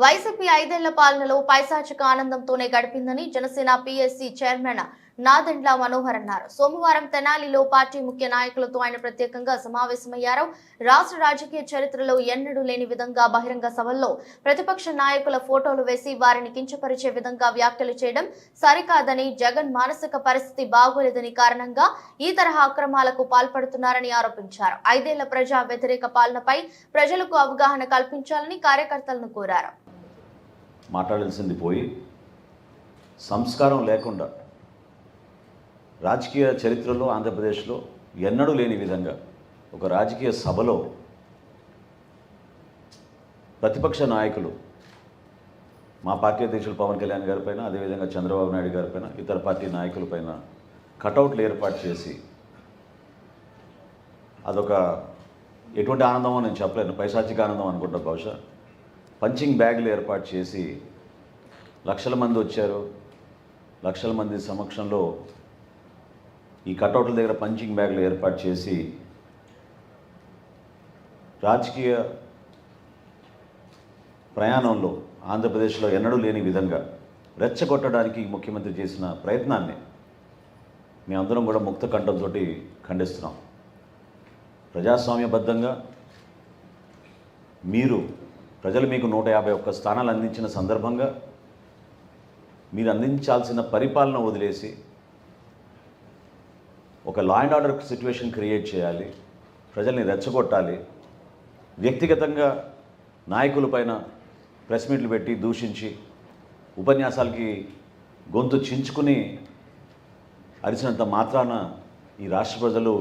YCP 5 ఏళ్ల పాలనలో పైశాచిక ఆనందంతోనే గడిపిందని జనసేన పీఎస్సీ చైర్మన్ నాదెండ్ల మనోహర్ అన్నారు. సోమవారం తెనాలిలో పార్టీ ముఖ్య నాయకులతో ఆయన ప్రత్యేకంగా సమావేశమయ్యారు. రాష్ట్ర రాజకీయ చరిత్రలో ఎన్నడూ లేని విధంగా బహిరంగ సభల్లో ప్రతిపక్ష నాయకుల ఫోటోలు వేసి వారిని కించపరిచే విధంగా వ్యాఖ్యలు చేయడం సరికాదని, జగన్ మానసిక పరిస్థితి బాగోలేదని కారణంగా ఈ తరహా అక్రమాలకు పాల్పడుతున్నారని ఆరోపించారు. 5 ఏళ్ల ప్రజా వ్యతిరేక పాలనపై ప్రజలకు అవగాహన కల్పించాలని కార్యకర్తలను కోరారు. మాట్లాడాల్సింది పోయి సంస్కారం లేకుండా రాజకీయ చరిత్రలో ఆంధ్రప్రదేశ్లో ఎన్నడూ లేని విధంగా ఒక రాజకీయ సభలో ప్రతిపక్ష నాయకులు మా పార్టీ అధ్యక్షులు పవన్ కళ్యాణ్ గారిపైన, అదేవిధంగా చంద్రబాబు నాయుడు గారిపైన, ఇతర పార్టీ నాయకులపైన కటౌట్లు ఏర్పాటు చేసి అదొక ఎటువంటి ఆనందమో నేను చెప్పలేను, పైశాచిక ఆనందం అనుకుంటా. బహుశా పంచింగ్ బ్యాగులు ఏర్పాటు చేసి లక్షల మంది వచ్చారు. లక్షల మంది సమక్షంలో ఈ కటౌట్ల దగ్గర పంచింగ్ బ్యాగులు ఏర్పాటు చేసి రాజకీయ ప్రయాణంలో ఆంధ్రప్రదేశ్లో ఎన్నడూ లేని విధంగా రెచ్చగొట్టడానికి ముఖ్యమంత్రి చేసిన ప్రయత్నాన్ని మేమందరం కూడా ముక్త కంఠంతో ఖండిస్తున్నాం. ప్రజాస్వామ్యబద్ధంగా ప్రజలు మీకు 151 స్థానాలు అందించిన సందర్భంగా మీరు అందించాల్సిన పరిపాలన వదిలేసి ఒక law and order situation create చేయాలి, ప్రజల్ని రెచ్చగొట్టాలి, వ్యక్తిగతంగా నాయకులపైన ప్రెస్ మీట్లు పెట్టి దూషించి ఉపన్యాసాలకి గొంతు చించుకుని అరిచినంత మాత్రాన ఈ రాష్ట్ర ప్రజలు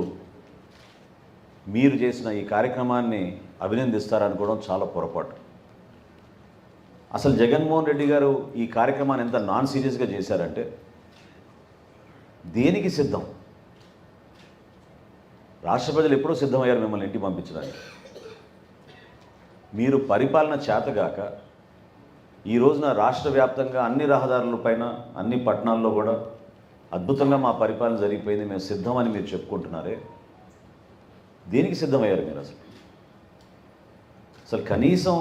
మీరు చేసిన ఈ కార్యక్రమాన్ని అభినందిస్తారనుకోవడం చాలా పొరపాటు. అసలు జగన్మోహన్ రెడ్డి గారు ఈ కార్యక్రమాన్ని ఎంత నాన్ సీరియస్గా చేశారంటే దేనికి సిద్ధం? రాష్ట్ర ప్రజలు ఎప్పుడూ సిద్ధమయ్యారు మిమ్మల్ని ఇంటికి పంపించడానికి. మీరు పరిపాలన చేతగాక ఈ రోజున రాష్ట్ర వ్యాప్తంగా అన్ని రహదారులపైన, అన్ని పట్టణాల్లో కూడా అద్భుతంగా మా పరిపాలన జరిగిపోయింది, మేము సిద్ధమని మీరు చెప్పుకుంటున్నారే, దేనికి సిద్ధమయ్యారు మీరు? అసలు కనీసం